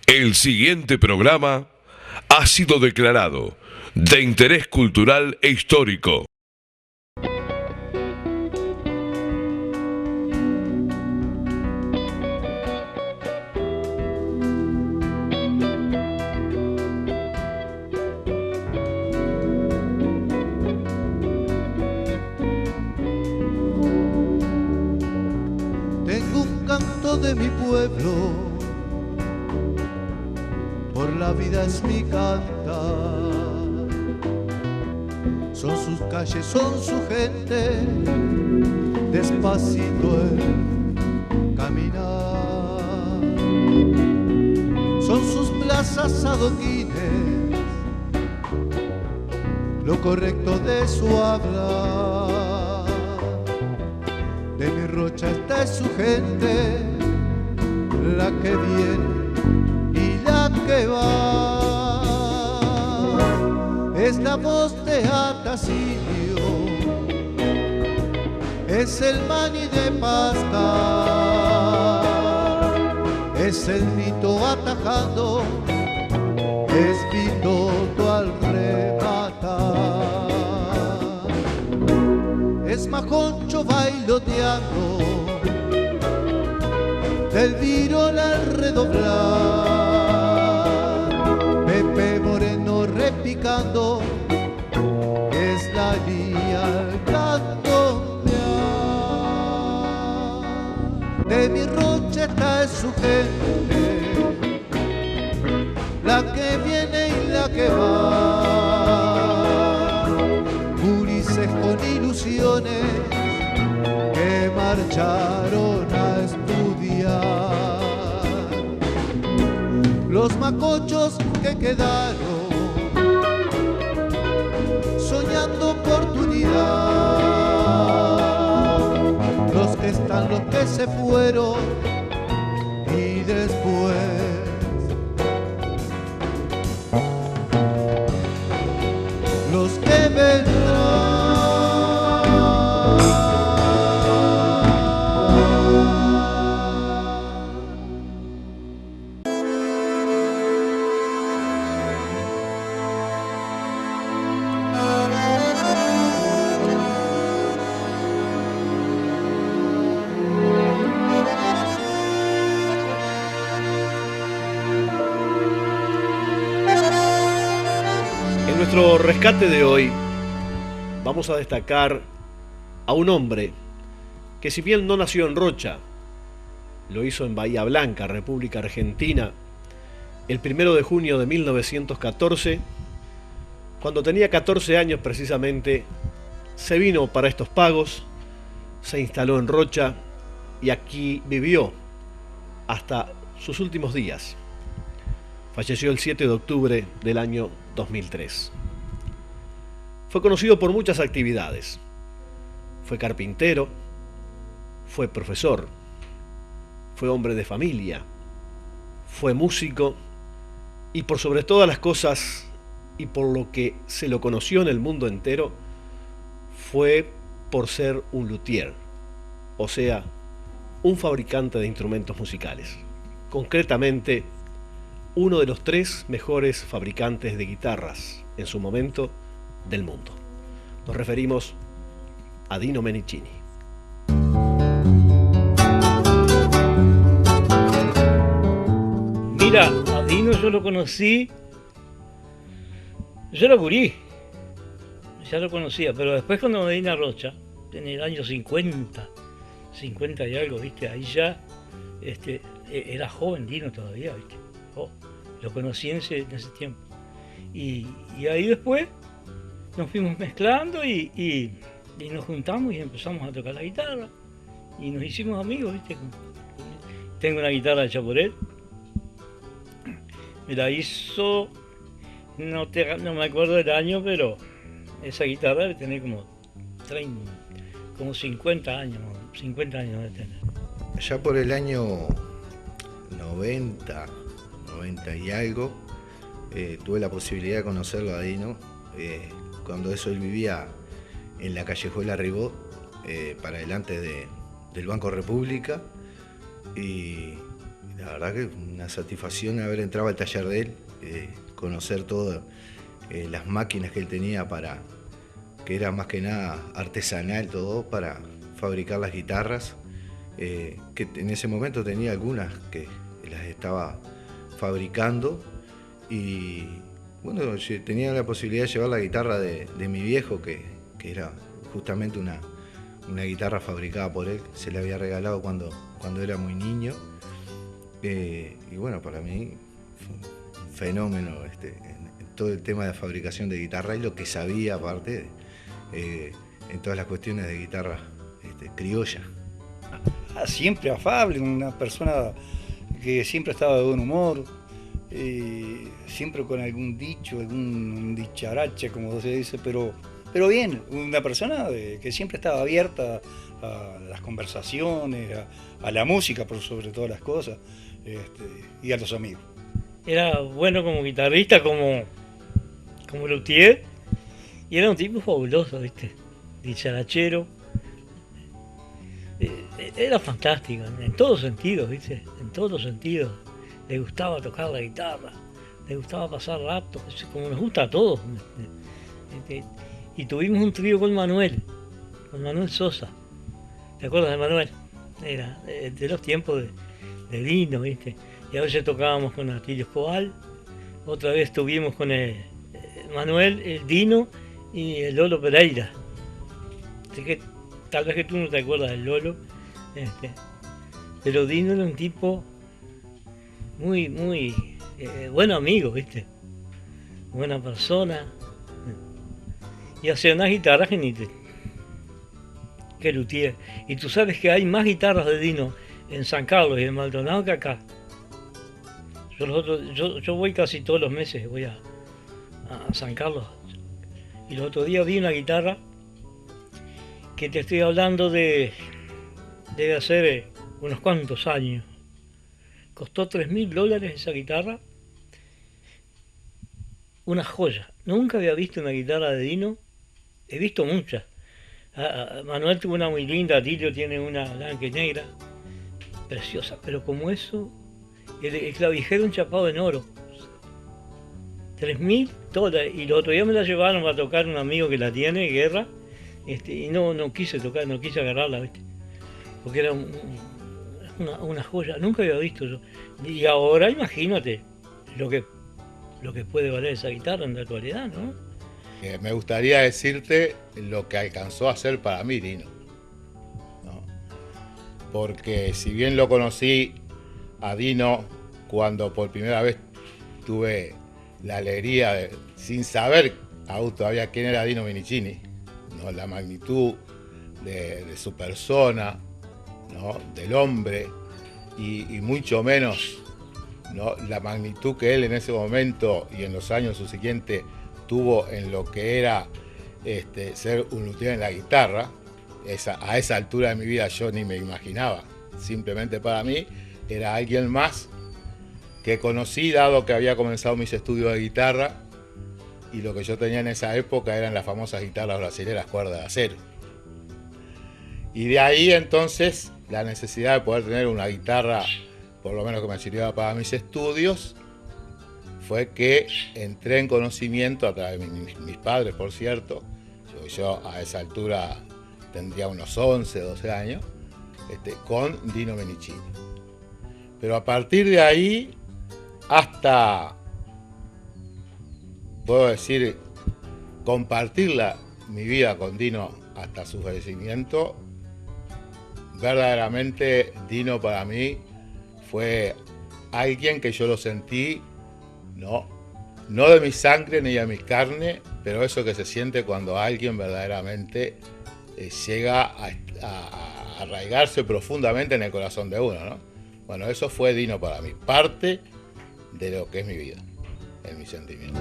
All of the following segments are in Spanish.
El siguiente programa ha sido declarado de interés cultural e histórico. Tengo un canto de mi pueblo, por la vida es mi cantar. Son sus calles, son su gente, despacito el caminar. Son sus plazas adoquines, lo correcto de su hablar. De mi Rocha esta es su gente, la que viene y la que va. Es la voz de Atasilio, es el Mani de Pascal, es el Nito atajando, es Vitoto al rematar, es Majoncho bailoteando, del virol al redoblar, Pepe Moreno repicando, es la lía al cantonear. De mi Rocheta es su gente, la que viene y la que va, gurises con ilusiones que marcharon a estudiar. Los macochos que quedaron soñando oportunidad, los que están, los que se fueron y después los que vendrán. En nuestro rescate de hoy vamos a destacar a un hombre que, si bien no nació en Rocha, lo hizo en Bahía Blanca, República Argentina, el 1 de junio de 1914, cuando tenía 14 años precisamente, se vino para estos pagos, se instaló en Rocha y aquí vivió hasta sus últimos días. Falleció el 7 de octubre del año 2003. Fue conocido por muchas actividades. Fue carpintero, fue profesor, fue hombre de familia, fue músico y, por sobre todas las cosas y por lo que se lo conoció en el mundo entero, fue por ser un luthier, o sea, un fabricante de instrumentos musicales. Concretamente, uno de los 3 mejores fabricantes de guitarras en su momento del mundo. Nos referimos a Dino Menicini. Mira, a Dino yo lo conocí, yo era gurí, ya lo conocía, pero después cuando me vine a Rocha, en el año 50 y algo, ¿viste? Ahí ya era joven Dino todavía, ¿viste? Lo conocí en ese tiempo. Y ahí después nos fuimos mezclando y nos juntamos y empezamos a tocar la guitarra. Y nos hicimos amigos, ¿viste? Tengo una guitarra hecha por él. Me la hizo, no me acuerdo del año, pero esa guitarra debe tener como 50 años de tener. Ya por el año 90 y algo, tuve la posibilidad de conocerlo a Dino, cuando eso él vivía en la callejuela Ribot, para delante del Banco República, y la verdad que una satisfacción haber entrado al taller de él, conocer todas las máquinas que él tenía que era más que nada artesanal todo, para fabricar las guitarras, que en ese momento tenía algunas que las estaba fabricando, y bueno, yo tenía la posibilidad de llevar la guitarra de mi viejo, que era justamente una guitarra fabricada por él, se le había regalado cuando era muy niño, y bueno, para mí fue un fenómeno en todo el tema de fabricación de guitarra, y lo que sabía aparte en todas las cuestiones de guitarra criolla. Siempre afable, una persona que siempre estaba de buen humor, siempre con algún dicho, algún dicharache, como se dice, pero bien, una persona que siempre estaba abierta a las conversaciones, a la música por sobre todas las cosas, y a los amigos. Era bueno como guitarrista, como luthier, y era un tipo fabuloso, ¿viste? Dicharachero. Era fantástico, en todos sentidos, ¿viste? En todos los sentidos. Le gustaba tocar la guitarra, le gustaba pasar rato, como nos gusta a todos. Y tuvimos un trío con Manuel Sosa. ¿Te acuerdas de Manuel? Era de los tiempos de Dino, ¿viste? Y a veces tocábamos con Atilio Escobar, otra vez estuvimos con Manuel, el Dino y el Lolo Pereira. Así que tal vez que tú no te acuerdas del Lolo, pero Dino era un tipo muy buen amigo, ¿viste? Buena persona. Y hacía unas guitarras que luthier. Y tú sabes que hay más guitarras de Dino en San Carlos y en Maldonado que acá. Yo voy casi todos los meses, voy a San Carlos. Y el otro día vi una guitarra que te estoy hablando debe hacer unos cuantos años. Costó $3.000 esa guitarra. Una joya. Nunca había visto una guitarra de Dino. He visto muchas. Manuel tuvo una muy linda, Atilio tiene una blanca y negra. Preciosa. Pero como eso, el clavijero enchapado en oro. $3.000. Y el otro día me la llevaron para tocar un amigo que la tiene, Guerra. Y no quise tocar, no quise agarrarla, ¿viste? Porque era una joya, nunca había visto yo. Y ahora imagínate lo que puede valer esa guitarra en la actualidad, ¿no? Me gustaría decirte lo que alcanzó a hacer para mí Dino, ¿no? Porque si bien lo conocí a Dino cuando por primera vez tuve la alegría sin saber aún todavía quién era Dino Minicini, ¿no? La magnitud de su persona, ¿no? Del hombre, y mucho menos, ¿no? La magnitud que él en ese momento y en los años subsiguientes tuvo en lo que era ser un luthier en la guitarra. A esa altura de mi vida yo ni me imaginaba. Simplemente para mí era alguien más que conocí, dado que había comenzado mis estudios de guitarra, y lo que yo tenía en esa época eran las famosas guitarras brasileras cuerda de acero. Y de ahí entonces la necesidad de poder tener una guitarra, por lo menos que me sirviera para mis estudios, fue que entré en conocimiento a través de mis padres, por cierto. Yo a esa altura tendría unos 11, 12 años, con Dino Minicini. Pero a partir de ahí hasta, puedo decir, compartir mi vida con Dino hasta su fallecimiento, verdaderamente Dino para mí fue alguien que yo lo sentí, no de mi sangre ni de mi carne, pero eso que se siente cuando alguien verdaderamente llega a arraigarse profundamente en el corazón de uno, ¿no? Bueno, eso fue Dino para mí, parte de lo que es mi vida, en mi sentimiento.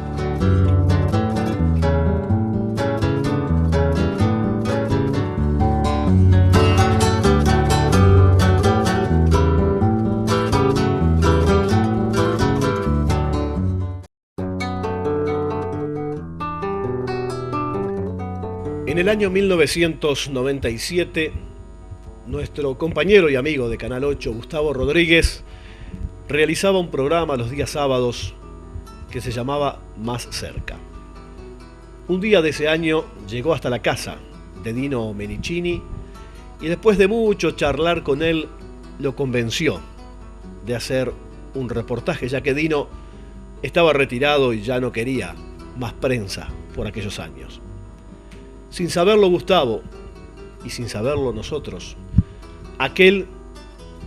En el año 1997, nuestro compañero y amigo de Canal 8, Gustavo Rodríguez, realizaba un programa los días sábados que se llamaba Más Cerca. Un día de ese año llegó hasta la casa de Dino Menicini y después de mucho charlar con él lo convenció de hacer un reportaje, ya que Dino estaba retirado y ya no quería más prensa por aquellos años. Sin saberlo Gustavo y sin saberlo nosotros, aquel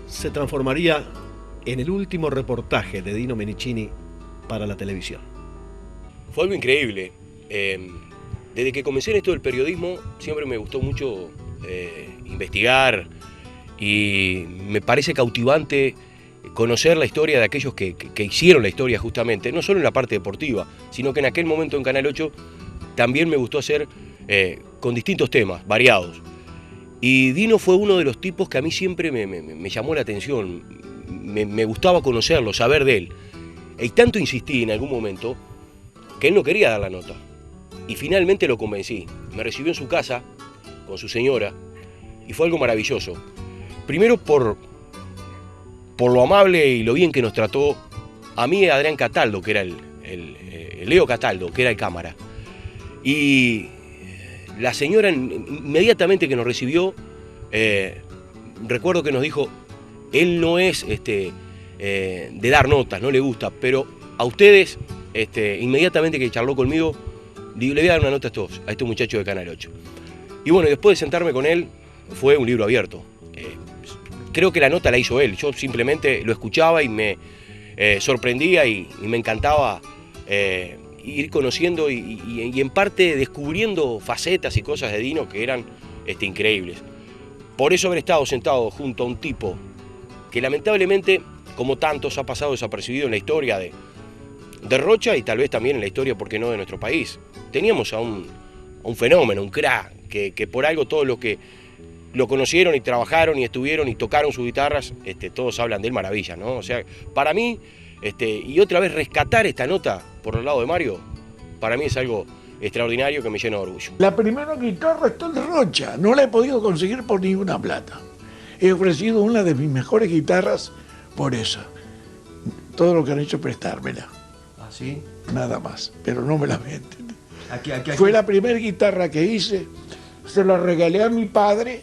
se transformaría en el último reportaje de Dino Menicini para la televisión. Fue algo increíble. Desde que comencé en esto del periodismo siempre me gustó mucho investigar y me parece cautivante conocer la historia de aquellos que hicieron la historia justamente, no solo en la parte deportiva, sino que en aquel momento en Canal 8 también me gustó hacer con distintos temas, variados. Y Dino fue uno de los tipos que a mí siempre me llamó la atención, me gustaba conocerlo, saber de él. Y tanto insistí en algún momento que él no quería dar la nota. Y finalmente lo convencí. Me recibió en su casa con su señora y fue algo maravilloso. Primero por lo amable y lo bien que nos trató a mí Adrián Cataldo, que era el Leo Cataldo, que era el cámara. Y la señora inmediatamente que nos recibió, recuerdo que nos dijo, él no es de dar notas, no le gusta, pero a ustedes, inmediatamente que charló conmigo, le voy a dar una nota a estos muchachos de Canal 8. Y bueno, después de sentarme con él, fue un libro abierto. Creo que la nota la hizo él, yo simplemente lo escuchaba y me sorprendía y me encantaba ir conociendo y en parte descubriendo facetas y cosas de Dino que eran increíbles. Por eso haber estado sentado junto a un tipo que lamentablemente, como tantos, ha pasado desapercibido en la historia de Rocha y tal vez también en la historia, ¿por qué no?, de nuestro país. Teníamos a un fenómeno, un crack, que por algo todos los que lo conocieron y trabajaron y estuvieron y tocaron sus guitarras, todos hablan de él maravilla, ¿no? O sea, para mí, y otra vez rescatar esta nota por el lado de Mario, para mí es algo extraordinario que me llena de orgullo. La primera guitarra está en Rocha, no la he podido conseguir por ninguna plata. He ofrecido una de mis mejores guitarras por esa. Todo lo que han hecho es prestármela. ¿Ah, sí? Nada más, pero no me la venden. Aquí. Fue la primera guitarra que hice, se la regalé a mi padre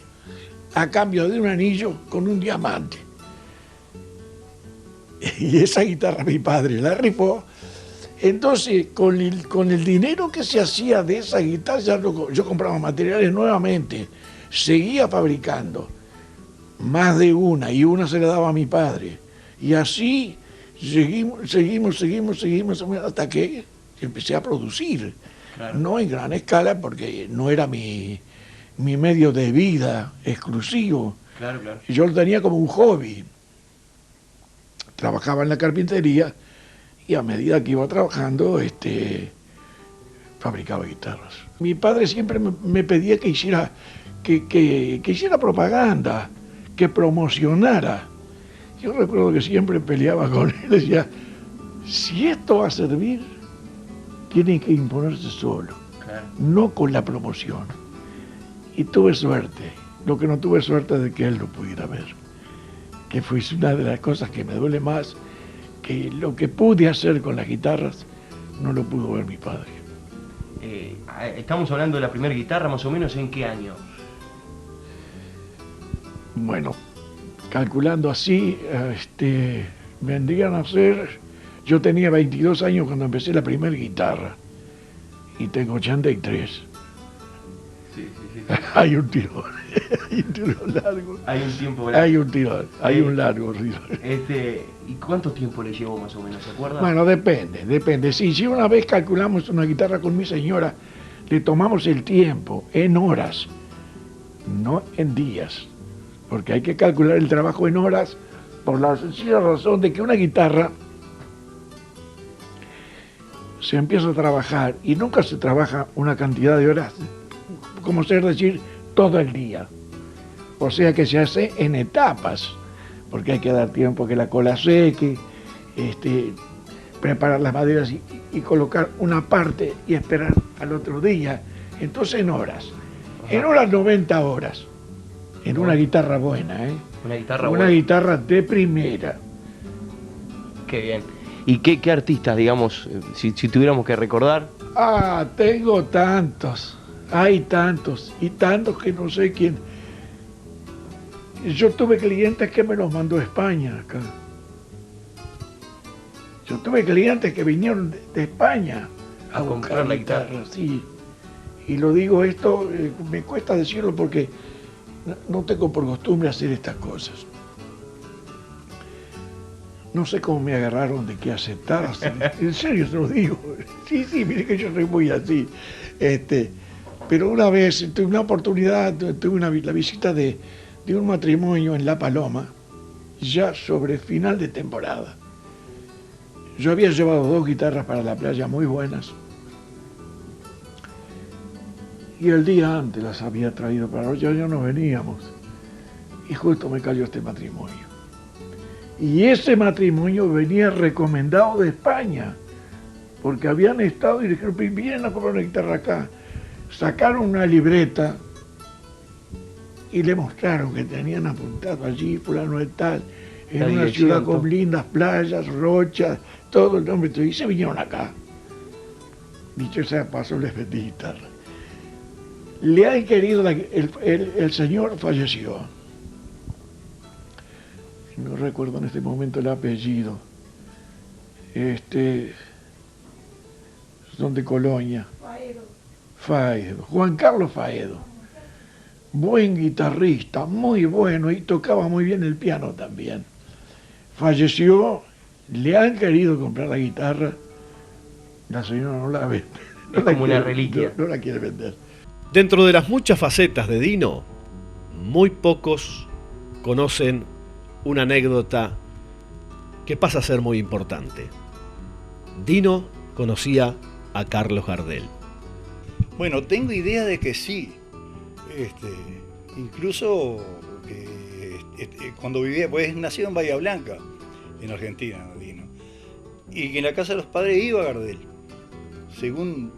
a cambio de un anillo con un diamante. Y esa guitarra mi padre la rifó. Entonces, con el dinero que se hacía de esa guitarra, yo compraba materiales nuevamente, seguía fabricando más de una, y una se la daba a mi padre. Y así seguimos, hasta que empecé a producir. Claro. No en gran escala, porque no era mi medio de vida exclusivo. Claro. Yo lo tenía como un hobby. Trabajaba en la carpintería y a medida que iba trabajando, fabricaba guitarras. Mi padre siempre me pedía que hiciera propaganda, que promocionara. Yo recuerdo que siempre peleaba con él, decía, si esto va a servir, tiene que imponerse solo, claro, no con la promoción. Y tuve suerte, lo que no tuve suerte de que él lo pudiera ver, que fue una de las cosas que me duele más, que lo que pude hacer con las guitarras no lo pudo ver mi padre. Estamos hablando de la primera guitarra, más o menos, ¿en qué año? Bueno, calculando así, vendrían a ser... Yo tenía 22 años cuando empecé la primera guitarra y tengo 83. Sí. Hay un tirón largo. Hay un tiempo largo. Hay un tirón, hay un largo tirón. ¿Y cuánto tiempo le llevó más o menos, se acuerda? Bueno, depende. Si una vez calculamos una guitarra con mi señora, le tomamos el tiempo en horas, no en días, porque hay que calcular el trabajo en horas por la sencilla razón de que una guitarra se empieza a trabajar y nunca se trabaja una cantidad de horas, como ser decir, todo el día. O sea que se hace en etapas, porque hay que dar tiempo a que la cola seque, preparar las maderas y colocar una parte y esperar al otro día. Entonces en horas. Ajá. En horas 90 horas. En una guitarra buena, ¿eh? Una guitarra buena. Una guitarra de primera. Qué bien. ¿Y qué artistas, digamos, si tuviéramos que recordar? Ah, tengo tantos. Hay tantos y tantos que no sé quién. Yo tuve clientes que me los mandó España acá. Yo tuve clientes que vinieron de España a comprar la guitarra. Sí. Y lo digo esto, me cuesta decirlo porque no tengo por costumbre hacer estas cosas. No sé cómo me agarraron de que aceptar. En serio se lo digo. Sí, mire que yo soy muy así. Pero una vez tuve una oportunidad, tuve la visita de un matrimonio en La Paloma, ya sobre final de temporada. Yo había llevado 2 guitarras para la playa muy buenas. Y el día antes las había traído para Rocha, ya no veníamos. Y justo me cayó este matrimonio. Y ese matrimonio venía recomendado de España, porque habían estado y dijeron, vienen a comprar una guitarra acá. Sacaron una libreta y le mostraron que tenían apuntado allí, fulano de tal, en una ciudad con lindas playas, rochas, todo el nombre, y se vinieron acá. Dicho sea paso, les vendí guitarra. Le han querido, el señor falleció. No recuerdo en este momento el apellido. Son de Colonia. Faedo. Juan Carlos Faedo. Buen guitarrista, muy bueno, y tocaba muy bien el piano también. Falleció, le han querido comprar la guitarra, la señora no la vende. Es como una reliquia. No la quiere vender. Dentro de las muchas facetas de Dino, muy pocos conocen una anécdota que pasa a ser muy importante. Dino conocía a Carlos Gardel. Bueno, tengo idea de que sí. Incluso cuando vivía, pues nació en Bahía Blanca, en Argentina, Dino. Y que en la casa de los padres iba Gardel. Según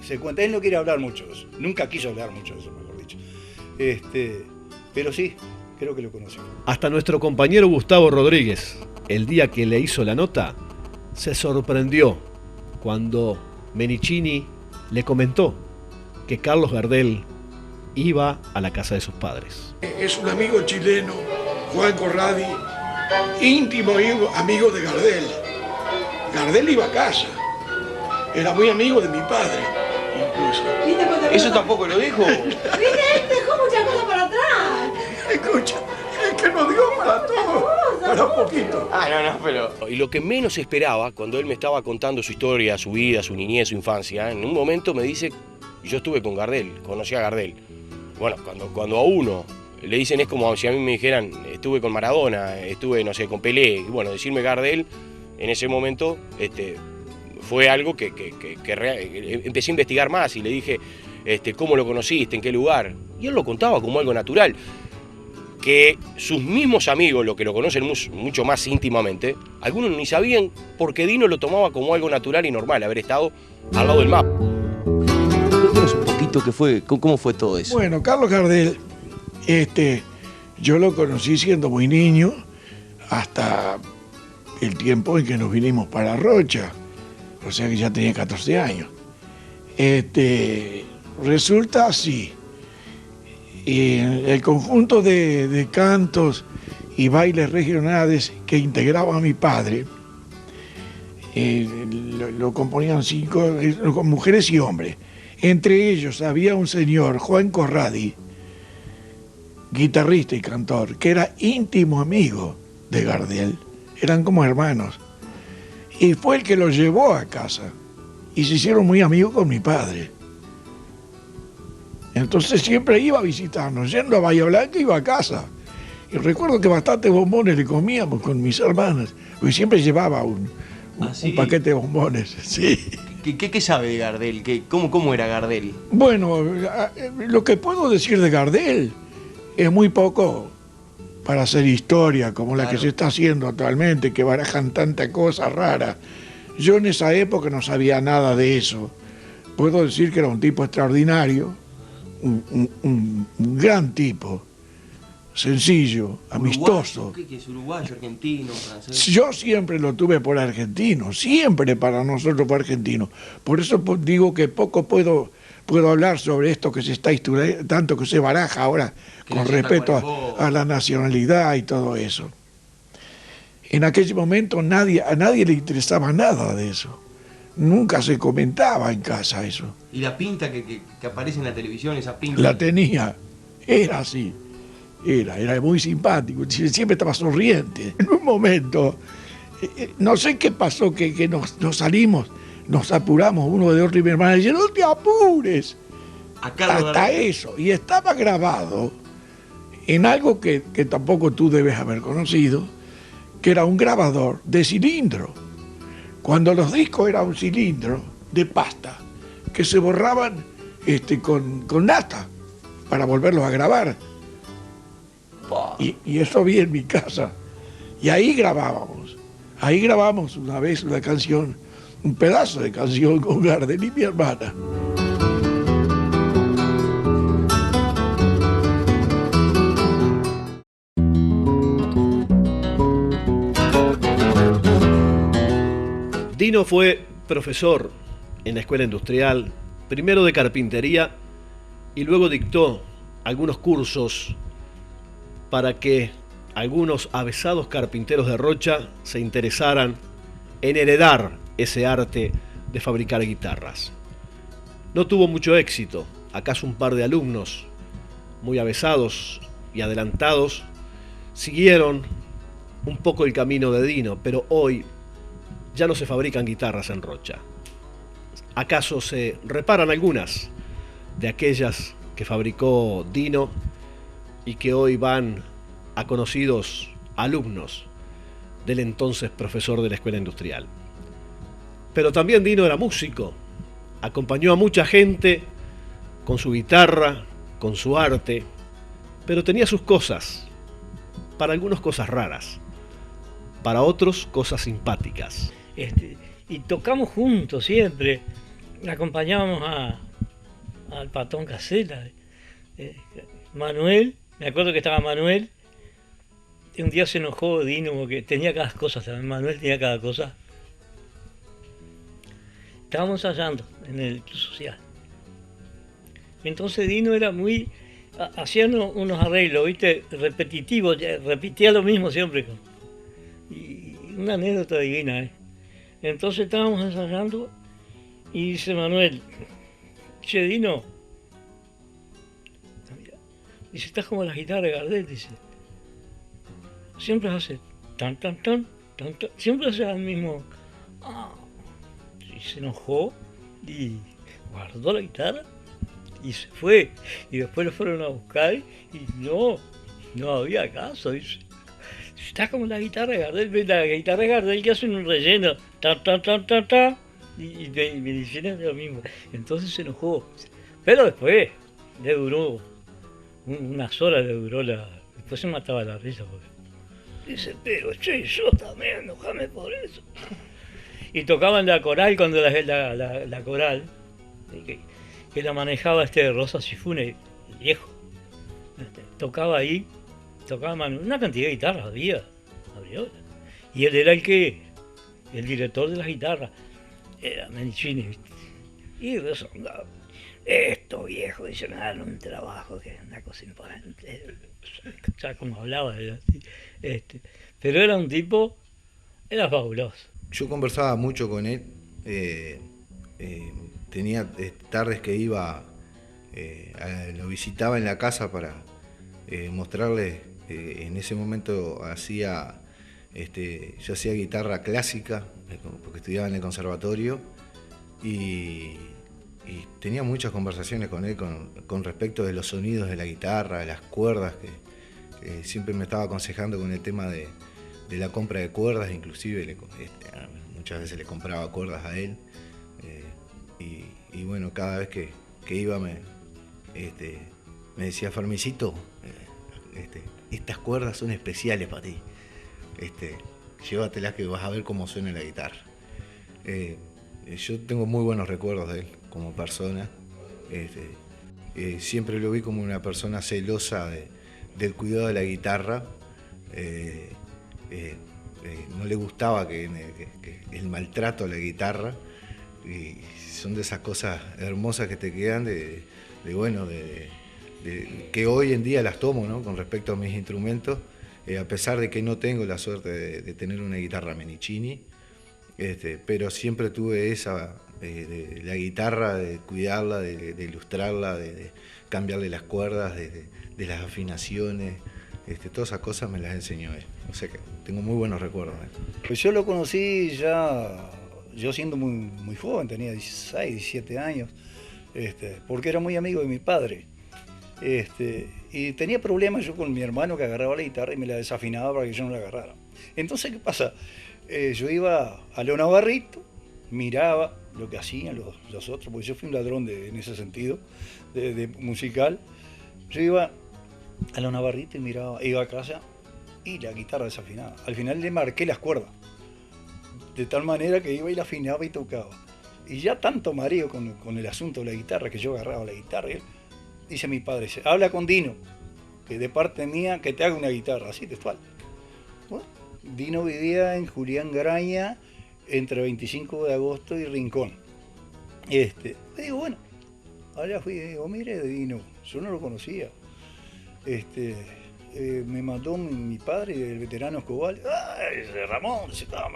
se cuenta, él no quiere hablar mucho de eso. Nunca quiso hablar mucho de eso, mejor dicho. Pero sí, creo que lo conoció. Hasta nuestro compañero Gustavo Rodríguez, el día que le hizo la nota, se sorprendió cuando Menicini le comentó que Carlos Gardel iba a la casa de sus padres. Es un amigo chileno, Juan Corradi, íntimo amigo de Gardel. Gardel iba a casa, era muy amigo de mi padre, incluso. ¿Eso tampoco lo dijo? ¿Viste? Dejó muchas cosas para atrás. Escucha, es que nos dio para todo, para un poquito. No, pero... Y lo que menos esperaba, cuando él me estaba contando su historia, su vida, su niñez, su infancia, en un momento me dice, yo estuve con Gardel, conocí a Gardel. Bueno, cuando a uno le dicen es como si a mí me dijeran, estuve con Maradona, estuve, no sé, con Pelé. Y bueno, decirme Gardel, en ese momento, fue algo que empecé a investigar más y le dije, ¿cómo lo conociste? ¿En qué lugar? Y él lo contaba como algo natural. Que sus mismos amigos, los que lo conocen mucho más íntimamente, algunos ni sabían porque Dino lo tomaba como algo natural y normal, haber estado al lado del mapa. Cuéntanos un poquito cómo fue todo eso. Bueno, Carlos Gardel, yo lo conocí siendo muy niño, hasta el tiempo en que nos vinimos para Rocha, o sea que ya tenía 14 años. Resulta así. Y el conjunto de cantos y bailes regionales que integraba mi padre, lo componían 5 mujeres y hombres. Entre ellos había un señor, Juan Corradi, guitarrista y cantor, que era íntimo amigo de Gardel, eran como hermanos. Y fue el que lo llevó a casa y se hicieron muy amigos con mi padre. Entonces siempre iba a visitarnos, yendo a Bahía Blanca iba a casa. Y recuerdo que bastantes bombones le comíamos con mis hermanas, porque siempre llevaba un paquete de bombones. Sí. ¿Qué sabe de Gardel? ¿Cómo era Gardel? Bueno, lo que puedo decir de Gardel es muy poco para hacer historia como la que se está haciendo actualmente, que barajan tanta cosa rara. Yo en esa época no sabía nada de eso. Puedo decir que era un tipo extraordinario, un gran tipo, sencillo, amistoso. ¿Qué es uruguayo, argentino, francés? Yo siempre lo tuve por argentino, siempre para nosotros fue argentino. Por eso digo que poco puedo hablar sobre esto que se está tanto que se baraja ahora con respecto a la nacionalidad y todo eso. En aquel momento a nadie le interesaba nada de eso. Nunca se comentaba en casa eso. ¿Y la pinta que aparece en la televisión, esa pinta? La tenía, era así. Era muy simpático, siempre estaba sonriente. En un momento, no sé qué pasó, que nos salimos, nos apuramos uno de otro y mi hermana dice, no te apures. Hasta eso. Y estaba grabado en algo que tampoco tú debes haber conocido, que era un grabador de cilindro. Cuando los discos eran un cilindro de pasta, que se borraban con nata para volverlos a grabar. Y eso vi en mi casa. Y ahí grabábamos. Ahí grabamos una vez una canción, un pedazo de canción con Gardel y mi hermana. Dino fue profesor en la escuela industrial, primero de carpintería y luego dictó algunos cursos para que algunos avesados carpinteros de Rocha se interesaran en heredar ese arte de fabricar guitarras. No tuvo mucho éxito, acaso un par de alumnos muy avesados y adelantados siguieron un poco el camino de Dino, pero hoy ya no se fabrican guitarras en Rocha. Acaso se reparan algunas de aquellas que fabricó Dino y que hoy van a conocidos alumnos del entonces profesor de la escuela industrial. Pero también Dino era músico, acompañó a mucha gente con su guitarra, con su arte, pero tenía sus cosas, para algunos cosas raras, para otros cosas simpáticas. Y tocamos juntos siempre, acompañábamos al Patón Casella, Manuel. Me acuerdo que estaba Manuel, y un día se enojó Dino porque tenía cada cosa, también Manuel tenía cada cosa. Estábamos ensayando en el Club Social. Entonces Dino era hacía unos arreglos, ¿viste? Repetitivos, repetía lo mismo siempre. Y una anécdota divina, ¿eh? Entonces estábamos ensayando y dice Manuel, che Dino, dice, estás como la guitarra de Gardel, dice. Siempre hace tan, tan, tan, tan, tan. Siempre hace el mismo. Y se enojó y guardó la guitarra y se fue. Y después lo fueron a buscar y no había caso, dice. Está como la guitarra de Gardel, la guitarra de Gardel que hace un relleno. Ta, ta, ta, ta, ta. Y me dijeron lo mismo. Entonces se enojó. Pero después le duró. Unas horas le duró después se mataba la risa. Dice, pero che, yo también, enojame por eso. Y tocaban la coral cuando la coral, que la manejaba Rosa Sifune, viejo. Tocaba ahí, una cantidad de guitarras había. Y él era el director de las guitarras, era Menicini, ¿viste? Y rezongaba. Esto, viejo, dice, me dan un trabajo que es una cosa importante. Ya como hablaba, pero era un tipo, era fabuloso. Yo conversaba mucho con él, tenía tardes que iba, lo visitaba en la casa para mostrarle, en ese momento yo hacía guitarra clásica, porque estudiaba en el conservatorio, y tenía muchas conversaciones con él con respecto de los sonidos de la guitarra, de las cuerdas, que siempre me estaba aconsejando con el tema de la compra de cuerdas, inclusive muchas veces le compraba cuerdas a él, y bueno, cada vez que iba me decía, Fermicito, estas cuerdas son especiales para ti, llévatelas que vas a ver cómo suena la guitarra. Yo tengo muy buenos recuerdos de él como persona. Siempre lo vi como una persona celosa del cuidado de la guitarra. No le gustaba que el maltrato a la guitarra, y son de esas cosas hermosas que te quedan que hoy en día las tomo, ¿no? Con respecto a mis instrumentos, a pesar de que no tengo la suerte de tener una guitarra Menicini, pero siempre tuve esa de la guitarra, de cuidarla, de ilustrarla, de cambiarle las cuerdas, de las afinaciones. Todas esas cosas me las enseñó él. O sea que tengo muy buenos recuerdos. Pues yo lo conocí ya, yo siendo muy joven, tenía 16, 17 años, porque era muy amigo de mi padre. Y tenía problemas yo con mi hermano, que agarraba la guitarra y me la desafinaba para que yo no la agarrara. Entonces, ¿qué pasa? Yo iba a Leo Navarrito, miraba lo que hacían los otros, porque yo fui un ladrón en ese sentido, de musical. Yo iba a Leo Navarrito y miraba, iba a casa y la guitarra desafinada. Al final le marqué las cuerdas, de tal manera que iba y la afinaba y tocaba. Y ya tanto mareo con el asunto de la guitarra, que yo agarraba la guitarra, y él, dice mi padre, habla con Dino, que de parte mía que te haga una guitarra, así textual. Bueno, Dino vivía en Julián Graña, entre 25 de agosto y Rincón. Le digo, bueno, allá fui, digo, mire Dino, yo no lo conocía. Me mandó mi padre, el veterano Escobal. ¡Ay, Ramón!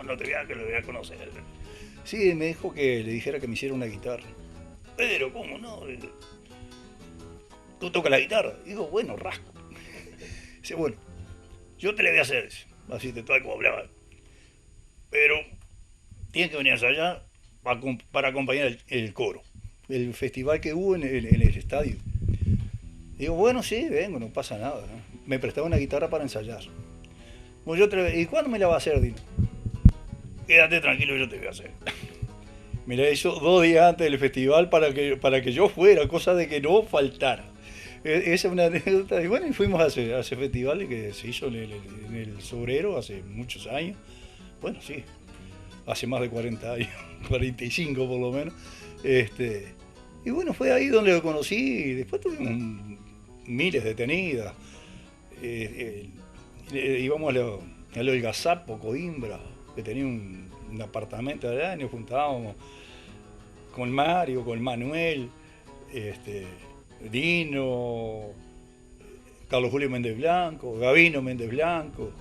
No te veas que lo voy a conocer. Sí, me dijo que le dijera que me hiciera una guitarra. Pero, ¿cómo no? ¿Tú tocas la guitarra? Digo, bueno, rasco. Dice, bueno, yo te le voy a hacer eso. Así te tal como hablaba. Pero tienes que venir allá para acompañar el coro. El festival que hubo en el estadio. Digo, bueno, sí, vengo, no pasa nada, ¿no? Me prestaba una guitarra para ensayar. Bueno, ¿y cuándo me la va a hacer, Dino? Quédate tranquilo, yo te voy a hacer. Me la hizo 2 días antes del festival para que yo fuera, cosa de que no faltara. Esa es una anécdota. Y bueno, y fuimos a ese festival que se hizo en el Sobrero hace muchos años. Bueno, sí, hace más de 40 años, 45 por lo menos. Y bueno, fue ahí donde lo conocí, y después tuvimos miles de tenidas. Íbamos a lo del Gazapo, Coimbra, que tenía un apartamento allá, y nos juntábamos con Mario, con Manuel, Dino, Carlos Julio Méndez Blanco, Gavino Méndez Blanco.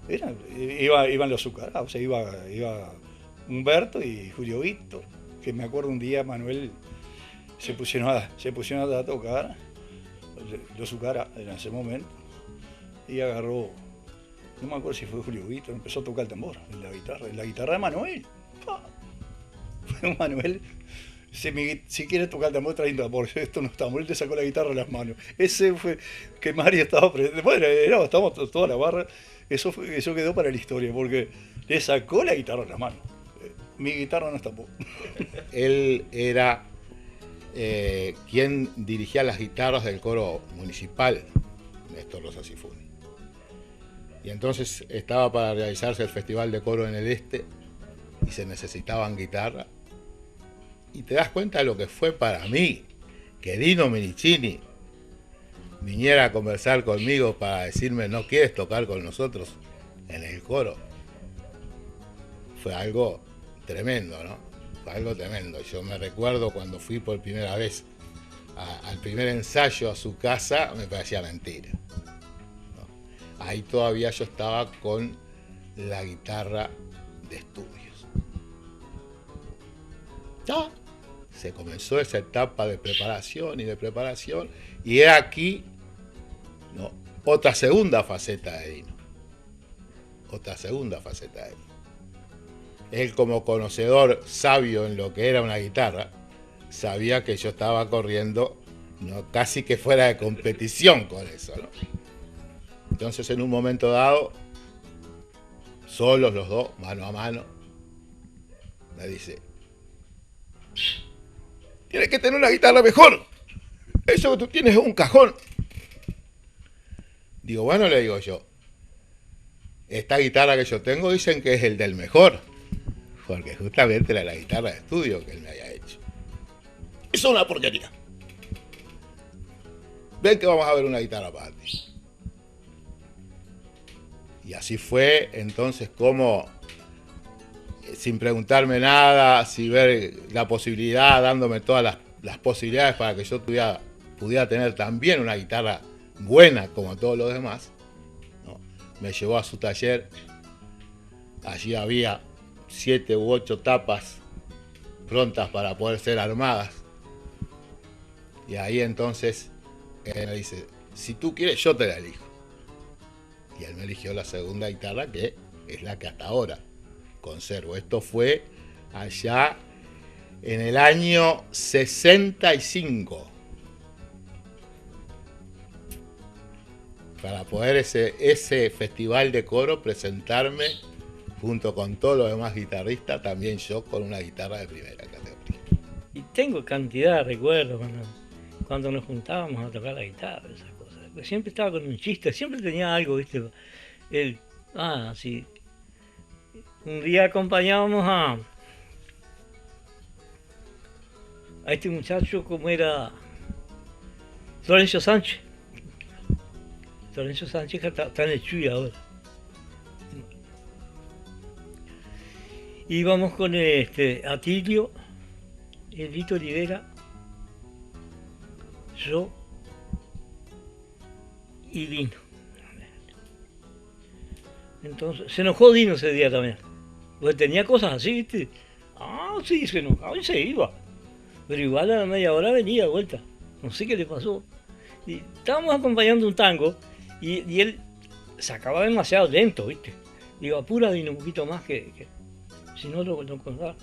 Iban los azucarados, o sea, iba Humberto y Julio Víctor, que me acuerdo un día Manuel se pusieron a tocar los azucarados en ese momento, y agarró, no me acuerdo si fue Julio Víctor, empezó a tocar el tambor en la guitarra de Manuel. Manuel, si quieres tocar el tambor, trae un tambor. Esto no está, Manuel te sacó la guitarra de las manos. Ese fue que Mario estaba presente. Bueno, estábamos toda la barra. Eso quedó para la historia, porque le sacó la guitarra de las manos. Mi guitarra no estampó. Él era quien dirigía las guitarras del coro municipal, Néstor Rosa Sifuni. Y entonces estaba para realizarse el Festival de Coro en el Este y se necesitaban guitarras. Y te das cuenta de lo que fue para mí que Dino Menicini viniera a conversar conmigo para decirme, ¿no quieres tocar con nosotros en el coro? Fue algo tremendo, ¿no? Fue algo tremendo. Yo me recuerdo cuando fui por primera vez al primer ensayo a su casa, me parecía mentira. Ahí todavía yo estaba con la guitarra de estudios. Ya se comenzó esa etapa de preparación, y he aquí, ¿no?, otra segunda faceta de Dino. Él, como conocedor sabio en lo que era una guitarra, sabía que yo estaba corriendo, ¿no?, casi que fuera de competición con eso, ¿no? Entonces, en un momento dado, solos los dos, mano a mano, me dice, tienes que tener una guitarra mejor. Eso que tú tienes es un cajón. Digo, bueno, le digo yo, esta guitarra que yo tengo dicen que es el del mejor, porque justamente era la guitarra de estudio que él me había hecho. Es una porquería. Ven que vamos a ver una guitarra para ti. Y así fue entonces como, sin preguntarme nada, sin ver la posibilidad, dándome todas las posibilidades para que yo pudiera tener también una guitarra buena como todos los demás, ¿no? Me llevó a su taller. Allí había 7 u 8 tapas prontas para poder ser armadas. Y ahí entonces él me dice, si tú quieres yo te la elijo. Y él me eligió la segunda guitarra, que es la que hasta ahora conservo. Esto fue allá en el año 65. Para poder ese festival de coro presentarme junto con todos los demás guitarristas, también yo con una guitarra de primera categoría. Y tengo cantidad de recuerdos cuando nos juntábamos a tocar la guitarra, esas cosas. Porque siempre estaba con un chiste, siempre tenía algo, ¿viste? Sí. Un día acompañábamos a este muchacho, como era Florencio Sánchez. Florencio Sánchez, que está en el Chuy ahora. Íbamos con Atilio, Elito Olivera, yo y Dino. Entonces, se enojó Dino ese día también. Porque tenía cosas así, ¿viste? Sí, se enojaba y se iba. Pero igual a la media hora venía de vuelta. No sé qué le pasó. Y estábamos acompañando un tango y él se acababa demasiado lento, ¿viste? Digo, apura Dino un poquito más que si no lo contaba.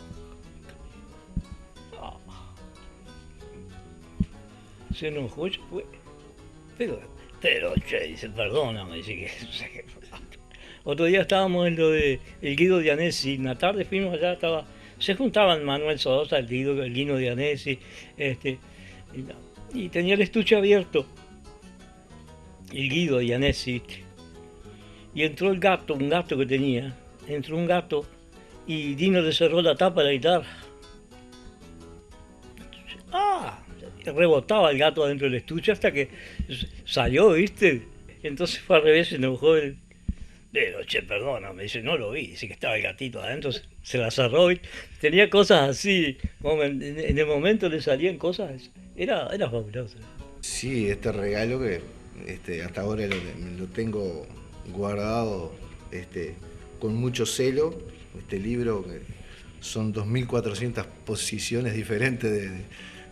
Se enojó, fue. Pero che, dice, perdóname, dice que. Otro día estábamos en lo de el Guido Dianesi, en la tarde fuimos allá, se juntaban Manuel Sosa, el Guido Dianesi, y tenía el estuche abierto, el Guido Dianesi, ¿viste? Y entró un gato que tenía, y Dino le cerró la tapa de la guitarra. Rebotaba el gato adentro del estuche hasta que salió, ¿viste? Entonces fue al revés, se enojó él. Pero, che, perdona, me dice, no lo vi, dice que estaba el gatito adentro, se la cerró, ¿viste? Tenía cosas así, en el momento le salían cosas, era fabuloso. Sí, este regalo que hasta ahora lo tengo guardado con mucho celo, este libro que son 2.400 posiciones diferentes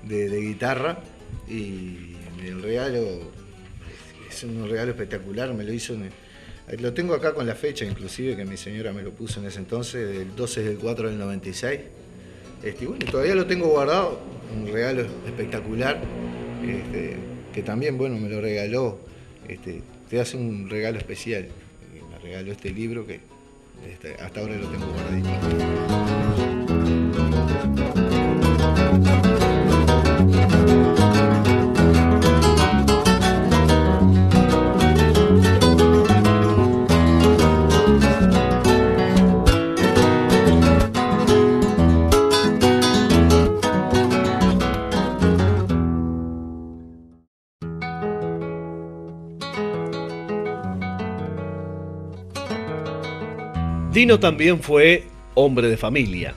de guitarra, y el regalo es un regalo espectacular, me lo hizo, lo tengo acá con la fecha inclusive, que mi señora me lo puso en ese entonces, del 12/4 del 96, y bueno, todavía lo tengo guardado, un regalo espectacular, que también, bueno, me lo regaló, te hace un regalo especial, me regaló este libro que hasta ahora lo tengo guardadito. Dino también fue hombre de familia.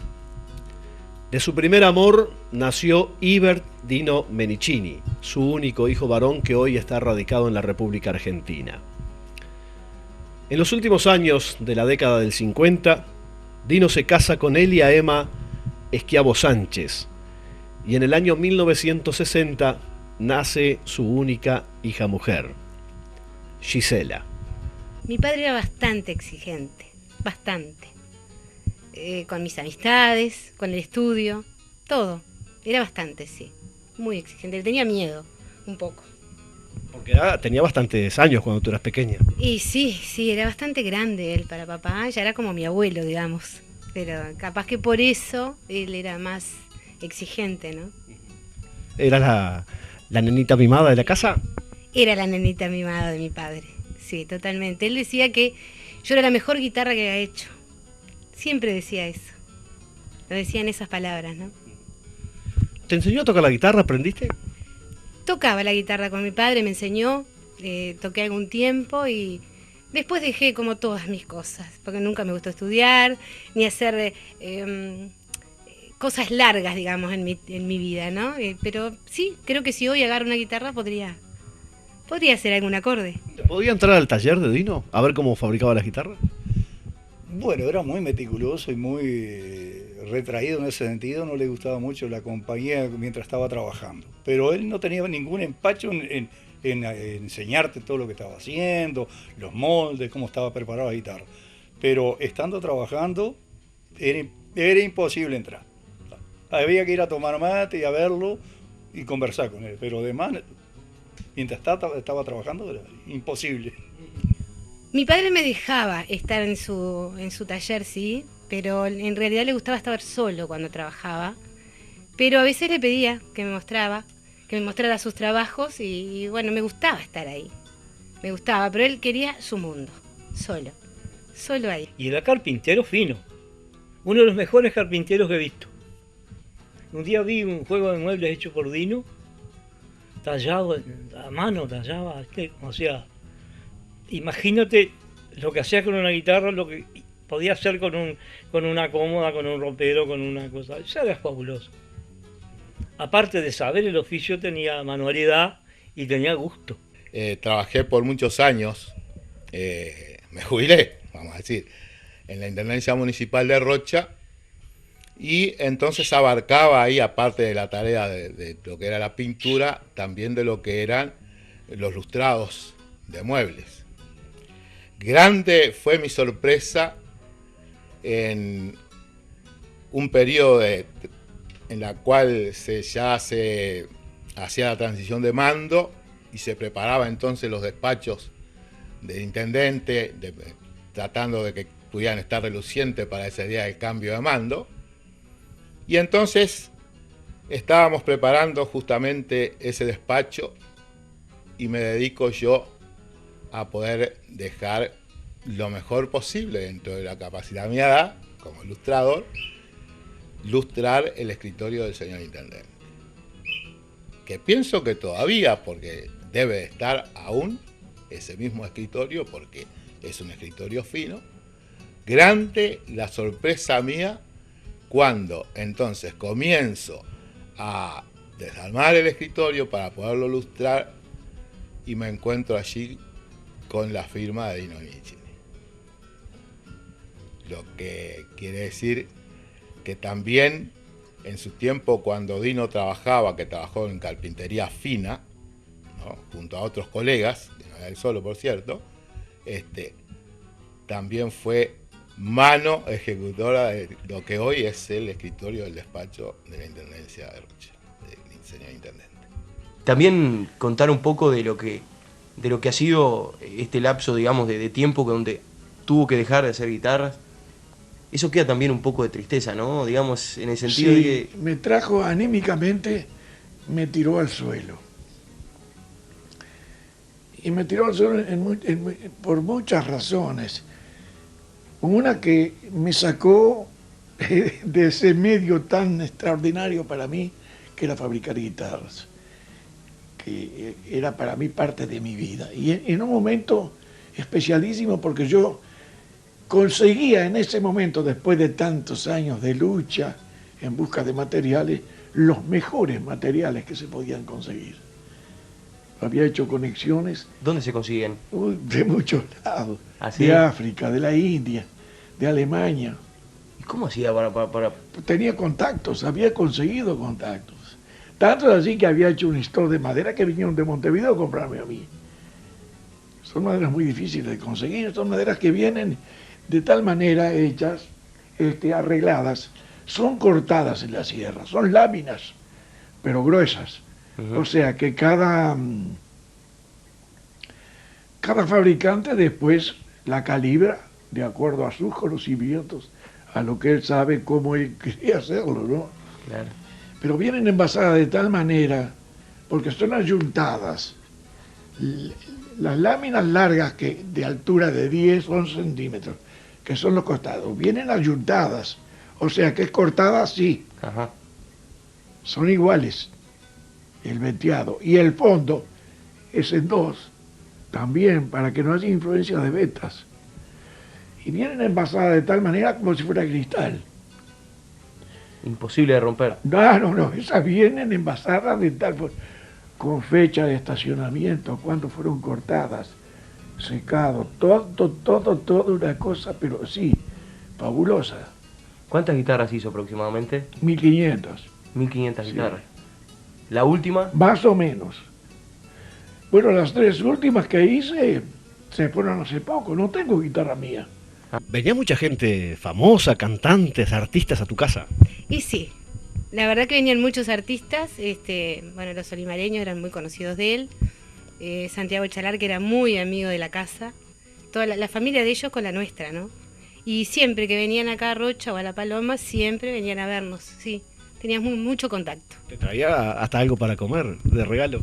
De su primer amor nació Ibert Dino Menicini, su único hijo varón que hoy está radicado en la República Argentina. En los últimos años de la década del 50, Dino se casa con Elia Emma Schiavo Sánchez y en el año 1960 nace su única hija mujer, Gisela. Mi padre era bastante exigente. Bastante. Con mis amistades, con el estudio, todo. Era bastante, sí. Muy exigente. Le tenía miedo, un poco. Porque tenía bastantes años cuando tú eras pequeña. Y sí, era bastante grande él para papá. Ya era como mi abuelo, digamos. Pero capaz que por eso él era más exigente, ¿no? ¿Era la nenita mimada de la casa? Era la nenita mimada de mi padre. Sí, totalmente. Él decía que yo era la mejor guitarra que había hecho. Siempre decía eso. Lo decía en esas palabras, ¿no? ¿Te enseñó a tocar la guitarra? ¿Aprendiste? Tocaba la guitarra con mi padre, me enseñó. Toqué algún tiempo y Después dejé como todas mis cosas, porque nunca me gustó estudiar, ni hacer cosas largas, digamos, en mi vida, ¿no? Pero sí, creo que si hoy agarro una guitarra podría hacer algún acorde. ¿Podía entrar al taller de Dino a ver cómo fabricaba las guitarras? Bueno, era muy meticuloso y muy retraído en ese sentido, no le gustaba mucho la compañía mientras estaba trabajando. Pero él no tenía ningún empacho en enseñarte todo lo que estaba haciendo, los moldes, cómo estaba preparada la guitarra. Pero estando trabajando, era imposible entrar. Había que ir a tomar mate y a verlo y conversar con él. Pero además, mientras estaba trabajando, era imposible. Mi padre me dejaba estar en su taller, sí, pero en realidad le gustaba estar solo cuando trabajaba. Pero a veces le pedía que me mostrara sus trabajos y bueno, me gustaba estar ahí. Me gustaba, pero él quería su mundo, solo ahí. Y era carpintero fino, uno de los mejores carpinteros que he visto. Un día vi un juego de muebles hecho por Dino, tallado a mano, tallaba, o sea, imagínate lo que hacía con una guitarra, lo que podía hacer con una cómoda, con un ropero, con una cosa, eso era fabuloso. Aparte de saber el oficio, tenía manualidad y tenía gusto. Trabajé por muchos años, me jubilé, vamos a decir, en la Intendencia Municipal de Rocha, y entonces abarcaba ahí, aparte de la tarea de lo que era la pintura, también de lo que eran los lustrados de muebles. Grande fue mi sorpresa en un periodo en la cual ya se hacía la transición de mando y se preparaba entonces los despachos del intendente, tratando de que pudieran estar relucientes para ese día del cambio de mando. Y entonces estábamos preparando justamente ese despacho y me dedico yo a poder dejar lo mejor posible dentro de la capacidad mía como ilustrador, lustrar el escritorio del señor intendente. Que pienso que todavía, porque debe de estar aún ese mismo escritorio, porque es un escritorio fino. Grande la sorpresa mía cuando entonces comienzo a desarmar el escritorio para poderlo lustrar y me encuentro allí con la firma de Dino Nicini. Lo que quiere decir que también en su tiempo, cuando Dino trabajaba, que trabajó en carpintería fina, ¿no?, junto a otros colegas, que no era él solo por cierto, también fue mano ejecutora de lo que hoy es el escritorio del despacho de la Intendencia de Rocha, del señor intendente. También contar un poco de lo que ha sido este lapso, digamos, de tiempo donde tuvo que dejar de hacer guitarras. Eso queda también un poco de tristeza, ¿no? Digamos, en el sentido de que... me trajo anímicamente, me tiró al suelo. Y me tiró al suelo por muchas razones. Una que me sacó de ese medio tan extraordinario para mí, que era fabricar guitarras, que era para mí parte de mi vida. Y en un momento especialísimo, porque yo conseguía en ese momento, después de tantos años de lucha en busca de materiales, los mejores materiales que se podían conseguir. Había hecho conexiones. ¿Dónde se consiguen? De muchos lados. ¿Ah, sí? De África, de la India, de Alemania. ¿Y cómo hacía para...? Tenía contactos, había conseguido contactos. Tanto así que había hecho un store de madera que vinieron de Montevideo a comprarme a mí. Son maderas muy difíciles de conseguir, son maderas que vienen de tal manera hechas, arregladas, son cortadas en la sierra, son láminas, pero gruesas. O sea que cada fabricante después la calibra de acuerdo a sus conocimientos, a lo que él sabe cómo él quería hacerlo, ¿no? Claro. Pero vienen envasadas de tal manera, porque son ayuntadas. Las láminas largas de altura de 10 o 11 centímetros, que son los costados, vienen ayuntadas, o sea que es cortada así. Ajá. Son iguales, el veteado, y el fondo es en dos, también, para que no haya influencia de vetas. Y vienen envasadas de tal manera como si fuera cristal. Imposible de romper. No, esas vienen envasadas de tal forma, con fecha de estacionamiento, cuándo fueron cortadas, secado, todo una cosa, pero sí, fabulosa. ¿Cuántas guitarras hizo aproximadamente? 1500. 1500 Sí. guitarras. ¿La última? Más o menos. Bueno, las 3 últimas que hice se fueron hace poco, no tengo guitarra mía. ¿Venía mucha gente famosa, cantantes, artistas a tu casa? Y sí, la verdad que venían muchos artistas, bueno, los olimareños eran muy conocidos de él, Santiago Chalar, que era muy amigo de la casa, toda la familia de ellos con la nuestra, ¿no? Y siempre que venían acá a Rocha o a La Paloma, siempre venían a vernos, sí, teníamos mucho contacto. ¿Te traía hasta algo para comer, de regalo?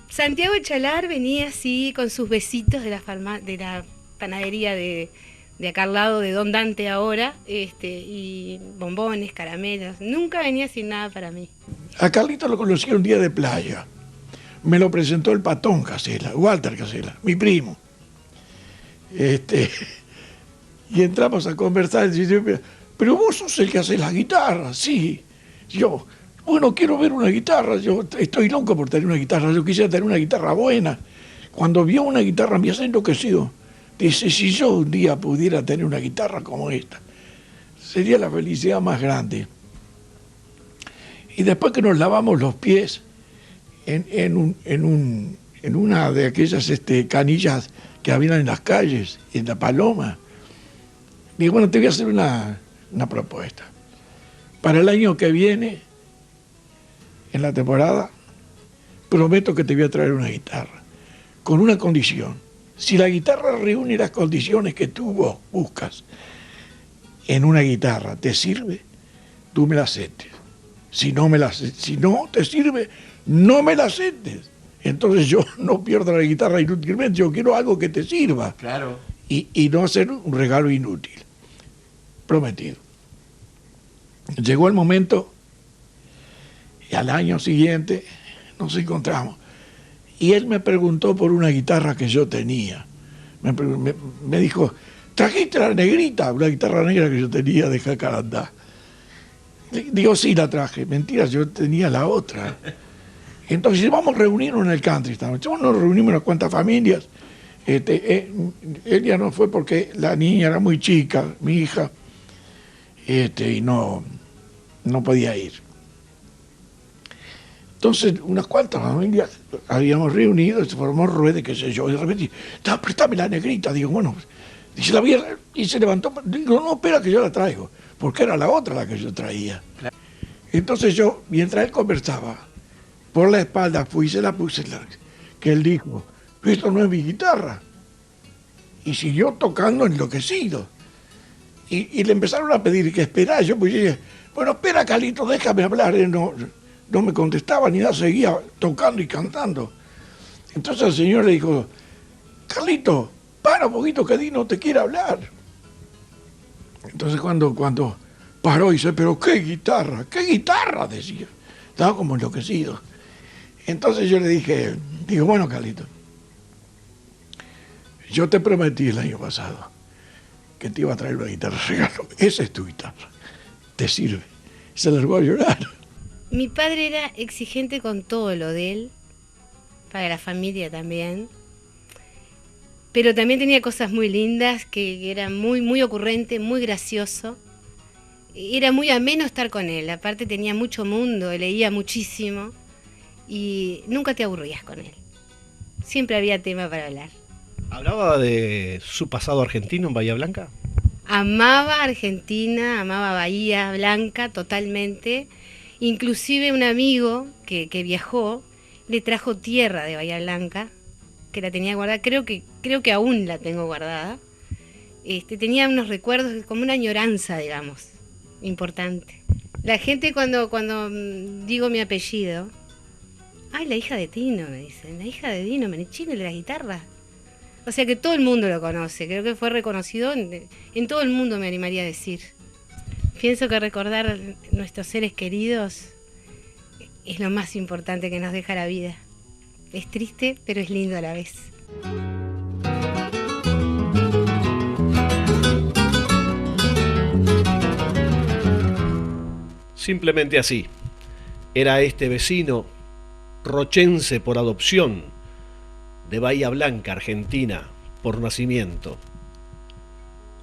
Santiago Chalar venía así con sus besitos de la panadería de acá al lado de Don Dante ahora, y bombones, caramelos. Nunca venía sin nada para mí. A Carlito lo conocí un día de playa. Me lo presentó el patón Casella, Walter Casella, mi primo. Y entramos a conversar. Y dice, pero vos sos el que hace las guitarras, sí. Yo, bueno, quiero ver una guitarra. Yo estoy loco por tener una guitarra. Yo quisiera tener una guitarra buena. Cuando vio una guitarra me hace enloquecido. Dice, si yo un día pudiera tener una guitarra como esta, sería la felicidad más grande. Y después que nos lavamos los pies en una de aquellas canillas que habían en las calles, en La Paloma, digo, bueno, te voy a hacer una propuesta. Para el año que viene, en la temporada, prometo que te voy a traer una guitarra, con una condición. Si la guitarra reúne las condiciones que tú vos buscas en una guitarra, ¿te sirve? Tú me la aceptes. Si no te sirve, no me la aceptes. Entonces yo no pierdo la guitarra inútilmente, yo quiero algo que te sirva. Claro. Y no hacer un regalo inútil. Prometido. Llegó el momento y al año siguiente nos encontramos. Y él me preguntó por una guitarra que yo tenía. Me dijo, ¿trajiste la negrita? Una guitarra negra que yo tenía de Jacarandá. Digo, sí, la traje. Mentira, yo tenía la otra. Entonces, vamos a reunirnos en el country esta noche. Nos reunimos unas cuantas familias. Él ya no fue porque la niña era muy chica, mi hija, y no podía ir. Entonces, unas cuantas familias habíamos reunido, se formó rueda, qué sé yo, y de repente, préstame la negrita, digo, bueno, dice la vieja, y se levantó, digo, no, espera que yo la traigo, porque era la otra la que yo traía. Claro. Entonces yo, mientras él conversaba, por la espalda fui y se la puse, que él dijo, esto no es mi guitarra, y siguió tocando enloquecido. Y le empezaron a pedir que esperara, yo pues dije, bueno, espera, Carlito, déjame hablar, no me contestaba ni nada, seguía tocando y cantando. Entonces el señor le dijo, Carlito, para un poquito que Dino te quiere hablar. Entonces cuando paró y dice, pero qué guitarra, decía. Estaba como enloquecido. Entonces yo le dije, bueno, Carlito, yo te prometí el año pasado que te iba a traer una guitarra de regalo. Esa es tu guitarra, te sirve. Se largó a llorar. Mi padre era exigente con todo lo de él, para la familia también, pero también tenía cosas muy lindas, que era muy, muy ocurrente, muy gracioso. Era muy ameno estar con él, aparte tenía mucho mundo, leía muchísimo y nunca te aburrías con él. Siempre había tema para hablar. ¿Hablaba de su pasado argentino en Bahía Blanca? Amaba Argentina, amaba Bahía Blanca totalmente. Inclusive un amigo que viajó le trajo tierra de Bahía Blanca, que la tenía guardada, creo que aún la tengo guardada. Tenía unos recuerdos, como una añoranza, digamos, importante. La gente cuando digo mi apellido, ay, la hija de Tino, me dicen, la hija de Dino Menichino de la guitarra. O sea que todo el mundo lo conoce, creo que fue reconocido en todo el mundo, me animaría a decir. Pienso que recordar nuestros seres queridos es lo más importante que nos deja la vida. Es triste, pero es lindo a la vez. Simplemente así. Era este vecino rochense por adopción, de Bahía Blanca, Argentina, por nacimiento.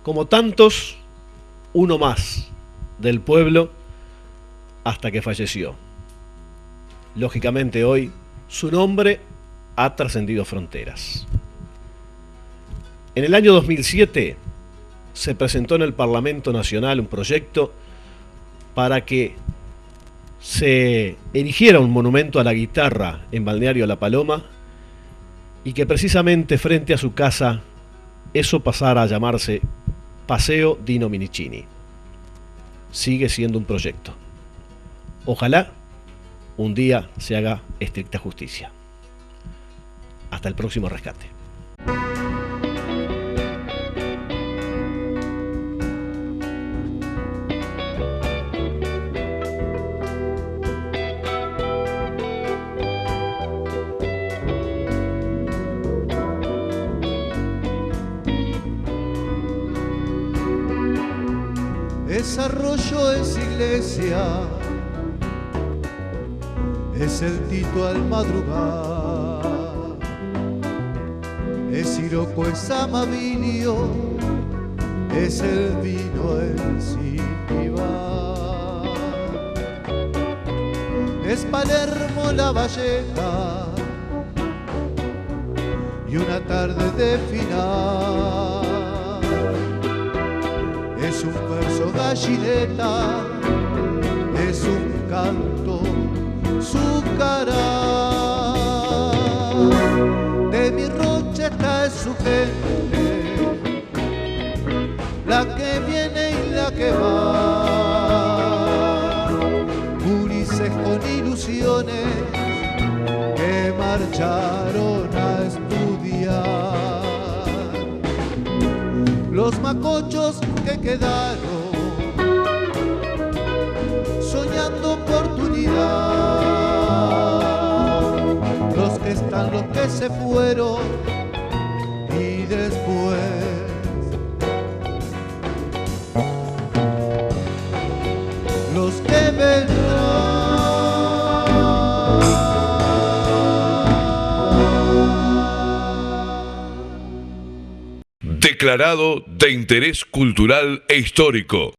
Como tantos, uno más del pueblo hasta que falleció. Lógicamente hoy su nombre ha trascendido fronteras. En el año 2007 se presentó en el Parlamento Nacional un proyecto para que se erigiera un monumento a la guitarra en Balneario La Paloma y que precisamente frente a su casa eso pasara a llamarse Paseo Dino Minicini. Sigue siendo un proyecto. Ojalá un día se haga estricta justicia. Hasta el próximo rescate. Es arroyo, es iglesia, es el Tito al madrugar, es Siroco, es Amabilio, es el vino, el Sinibar, es Palermo, La Valleja y una tarde de final. Es un verso gallineta, es un canto sucará. De mi Rocheta es su gente, la que viene y la que va. Gurises con ilusiones que marcharon a estudiar. Los macochos que quedaron soñando oportunidad, los que están, los que se fueron y después los que vendrán. Declarado de interés cultural e histórico.